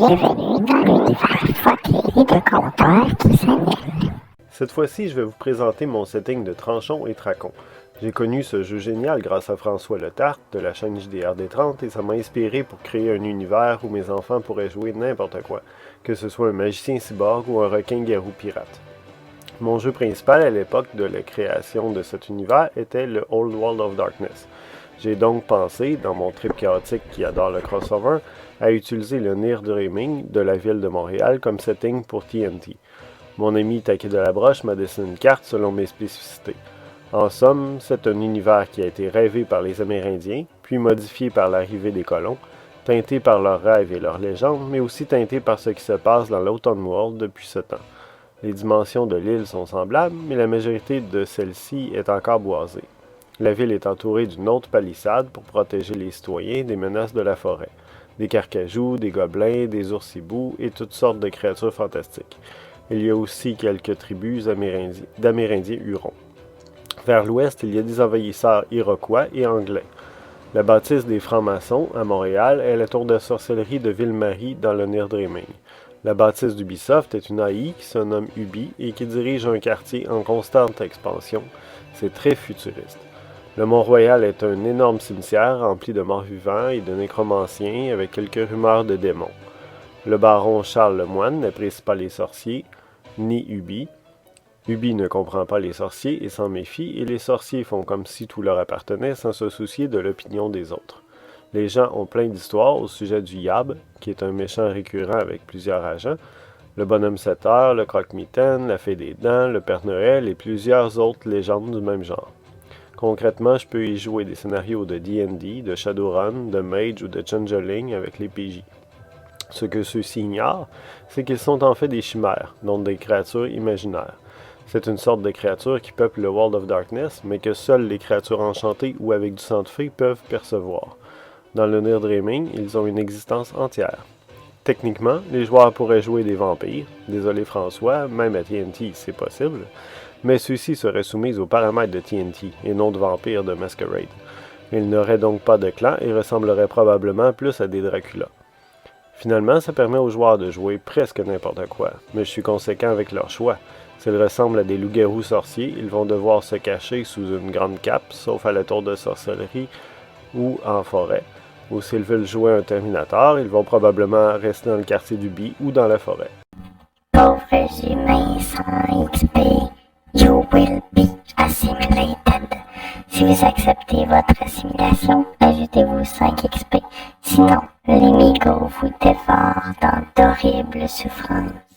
Bienvenue dans l'univers fucké de compteurs qui s'annule. Cette fois-ci, je vais vous présenter mon setting de Tranchon et Tracon. J'ai connu ce jeu génial grâce à François Letarte de la chaîne JDR-D30 et ça m'a inspiré pour créer un univers où mes enfants pourraient jouer n'importe quoi, que ce soit un magicien cyborg ou un requin-garou pirate. Mon jeu principal à l'époque de la création de cet univers était le Old World of Darkness. J'ai donc pensé, dans mon trip chaotique qui adore le crossover, à utiliser le Near Dreaming de la ville de Montréal comme setting pour TNT. Mon ami Taquet de la Broche m'a dessiné une carte selon mes spécificités. En somme, c'est un univers qui a été rêvé par les Amérindiens, puis modifié par l'arrivée des colons, teinté par leurs rêves et leurs légendes, mais aussi teinté par ce qui se passe dans l'Open World depuis ce temps. Les dimensions de l'île sont semblables, mais la majorité de celle-ci est encore boisée. La ville est entourée d'une haute palissade pour protéger les citoyens des menaces de la forêt. Des carcajous, des gobelins, des ours-hiboux et toutes sortes de créatures fantastiques. Il y a aussi quelques tribus d'Amérindiens hurons. Vers l'ouest, il y a des envahisseurs iroquois et anglais. La bâtisse des francs-maçons, à Montréal, est la tour de sorcellerie de Ville-Marie dans le Near Dreaming. La bâtisse d'Ubisoft est une AI qui se nomme Ubi et qui dirige un quartier en constante expansion. C'est très futuriste. Le Mont-Royal est un énorme cimetière rempli de morts-vivants et de nécromanciens avec quelques rumeurs de démons. Le baron Charles Lemoine n'apprécie pas les sorciers, ni Ubi. Ubi ne comprend pas les sorciers et s'en méfie, et les sorciers font comme si tout leur appartenait sans se soucier de l'opinion des autres. Les gens ont plein d'histoires au sujet du Yab, qui est un méchant récurrent avec plusieurs agents, le bonhomme 7 heures, le croque-mitaine, la fée des dents, le Père Noël et plusieurs autres légendes du même genre. Concrètement, je peux y jouer des scénarios de D&D, de Shadowrun, de Mage ou de Changeling avec les PJ. Ce que ceux-ci ignorent, c'est qu'ils sont en fait des chimères, donc des créatures imaginaires. C'est une sorte de créature qui peuple le World of Darkness, mais que seules les créatures enchantées ou avec du sang de fée peuvent percevoir. Dans le Near Dreaming, ils ont une existence entière. Techniquement, les joueurs pourraient jouer des vampires, désolé François, même à TNT c'est possible, mais ceux-ci seraient soumis aux paramètres de TNT et non de vampires de Masquerade. Ils n'auraient donc pas de clan et ressembleraient probablement plus à des Dracula. Finalement, ça permet aux joueurs de jouer presque n'importe quoi, mais je suis conséquent avec leur choix. S'ils ressemblent à des loups-garous sorciers, ils vont devoir se cacher sous une grande cape, sauf à la tour de sorcellerie ou en forêt. Ou s'ils veulent jouer un Terminator, ils vont probablement rester dans le quartier d'Ubi ou dans la forêt. Pauvres humains sans XP, you will be assimilated. Si vous acceptez votre assimilation, ajoutez-vous 5 XP. Sinon, les migos vous dévorent dans d'horribles souffrances.